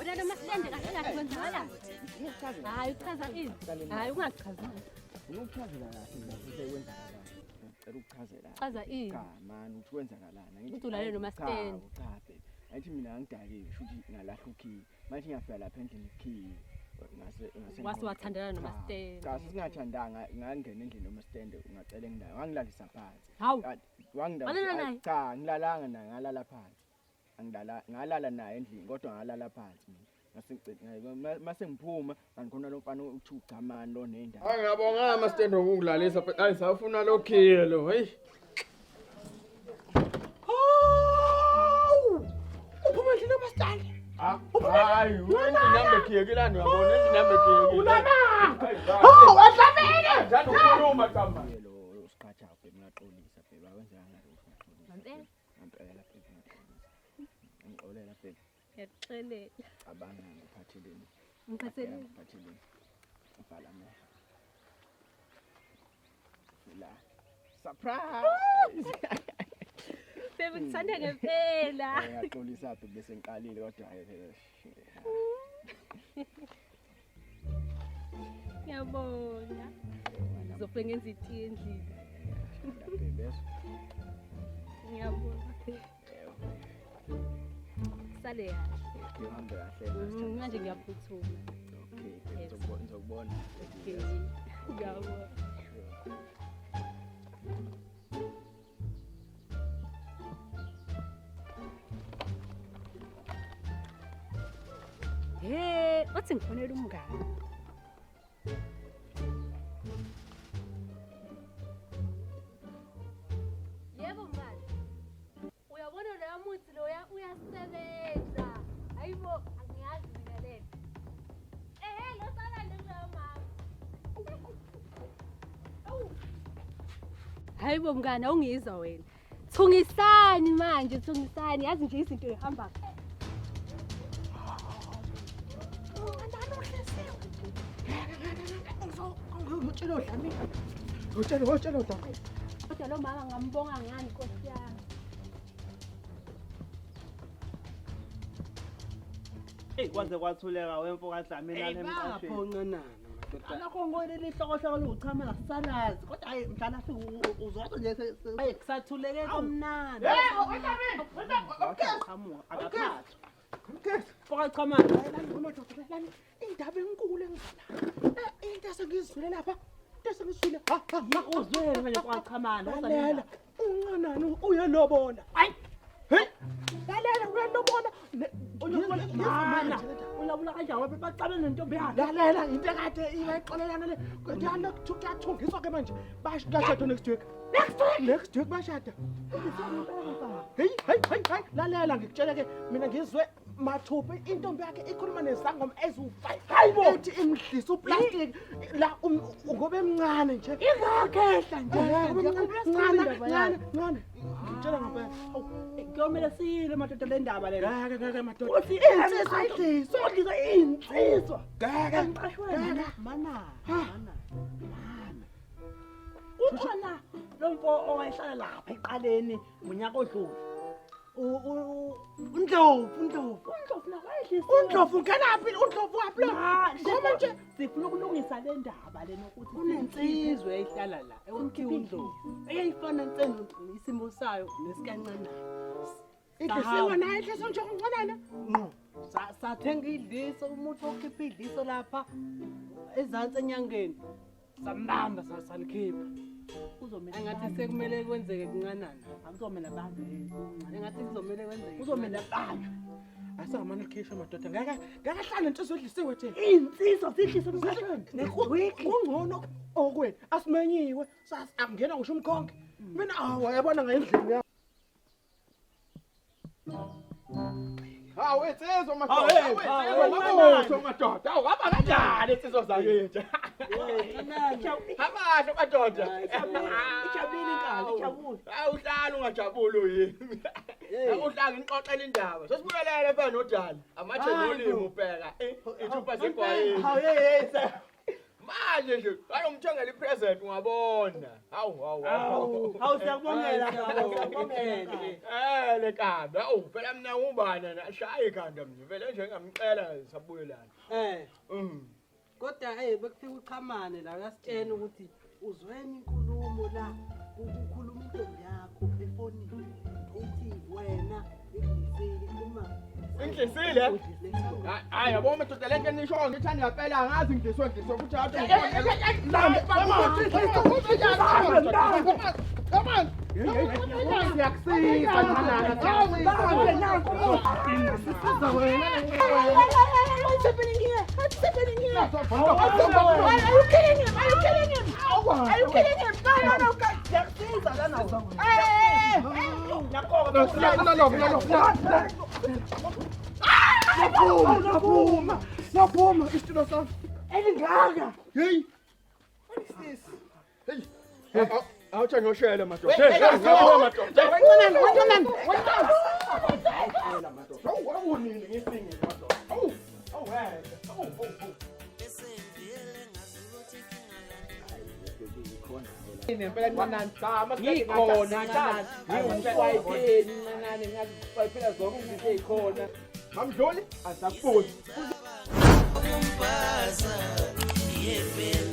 Udala masitende kahle kahle kwenzakala. Hayi uchaza ini? Hayi ungachaza. Ukuchazela kahle ukuthi kwenzakala. Ngicela ukuchazela. Chaza ini? Cha man uthi kwenzakalana. Uthi ulalele nomasitende. Cha baby. Ayithi mina ngidakile futhi ngalahla ukhiye. Manje ngiyafika lapha endlini ukhiye. Ngase Wasiwathandana nomasitende. Cha singathandanga ngangena endlini nomasitende ungacela ngilayo. Wangilalisa phansi. Hawu. Wangidala. Cha ngilalanga naye ngalala phansi. Ngalala naye endlini kodwa ngalala phansi mina mase ngiphuma ngikhona lo mfana uthi ugamani lo nendaba ngiyabonga amasitende ngokungilalisa hayi safuna lokhiye lo hey uphuma endlini amasitende hayi wena inamba khiye kilando yabona inamba khiye ulana wadlamini njalo ukhuluma qamba lo siqhatha bhe ngiyaxolisa bhe bakwenzanga ngempela ngixolela phela Ngiyaqelela. Cabanga ngiphatheleni. Ngiphatheleni. Ngiphatheleni. Ubhala meha. La. Surprise. Baby ngithanda ngempela. Ngiyaxolisa phi bese ngiqalile kodwa hayi phela. Ngiyabona. Ngizofike ngenza itiye endlini. Bebeso. Ngiyabona. Sale kahle. Ngihamba kahle. Manje ngiyaphuthuma. Okay, ngizokubona. Okay. Ngiyabona. Hey, wathi ngifonela umngane. Yebo mngane. Uyabona lo muthi lo uyasebenza. Hayibo angiyazi mina lena. Lo sala ngiloyo mama. Hayibo mngane awungizwa wena. Thungisani manje, thungisani. Yazi nje izinto ehamba kahle. Utshela udlami. Utshela udlami. Kodwa lo mama ngambonga ngani Nkosi yami. Hey kwanze kwathuleka wemfo kaDlamini la emqashweni. Lapho ncanana madoda. Alakho ngoyele lihlokohloko lokuchamela salazi kodwa hayi mhlala uzothi nje Hey kusathuleke kamnandi. Qhamuka akaphathwa. Foka chamana. Indaba enkulu engizala. Into esengizwile lapha. Into esengizwile. Uzwele manje kwaqhamana Lalela. Uncanana uyalobona. Hayi. Hey. Lalela uyalobona. Ulabula kanjani wabe bacabene nentombi yakhe. Lalela into ekade ibayixolelana le. Kodwa kuyathungiswa ke manje. Bashada next week. Next week bashada. Hey. Lalela ngikutshela ke mina ngizwe mathupha intombi yakhe ikhuluma nesangoma ezu5. Hayibo ethi imdlisa uplastic la ngobe emncane nje. Ingakehla nje. Ncane. Ngitshela ngempela. Kuyomela sile madoda le ndaba le. Ngeke madoda. Uthi insizwa insizwa. Ngeke Ngiqashweni mana. Ukhona lo mfo owayehlala lapha eqaleni ngonyaka odlule. Undlovu nakwayehlisa. Undlovu ngenaphi undlovu waphi lo? Ngoba nje sifuna ukulungisa le ndaba lena ukuthi kunensizwe ehlala la ewunkhiwa uNdlovu. Eyayifana nsendo isimo sayo nesikancane. Idlisiwe naye idlisiwe nje oncanana. No. Sathenga idliso umuntu okhipha idliso lapha ezantsi enyangeni. Sambamba salikhipha. Uzomela ngathi sekumele kwenzeke kuncanana. Akuzomela bambe. Ngathi kuzomela kwenzeke. Uzomela bambe. Asangamana likhisha madoda. Ngeke hlala insizwe edlisiwe nje. Insizwa sidlisa emqashweni. Kungcono okwena asimenyiwe akungena ngisho umkhonke. Mina wayabona ngendlini yakho. Hawu insizwa madoda. Madoda. Awuhamba kanjani insizwa zakhe nje? Amahle madoda. Ijabulile inkalo, ijabule. Awuhlala ungajabuli yini? Akuhlanga ngixoxela indaba. Sesibuyelele mfana noDala. Amatshe nolimo ubheka. Ithupha segwayeni. Hawu hey. manje nje ayomthengela ipresent ungabona Hawu siyakubongela baba, siyakubongela. le kabi phela mina ngubana nashaya ikhanda manje vele nje ngamcela sabuyelana Kodwa bekufika uqhamane la uyasitshena ukuthi uzweni inkulumo la ukukhuluma intombi yakho efonini uthi wena ingidlisile uma ingidlisile hayi yabo madoda lento nisho ngithanda ngempela angazi ngidliswe ukuthi athi come on siyakusiza What's happening here? What's happening here? Are you killing him? Are you killing him? Are you killing him? No, Naphuma isitulo sami elingaka. Hey, what is this? Hey, awuthi ngoshela madoda. Ngikhona ngiwumshwayipeni nani ngazi phela zonke izinto ezikhona mamdluli asakubuzi Umbaza yebela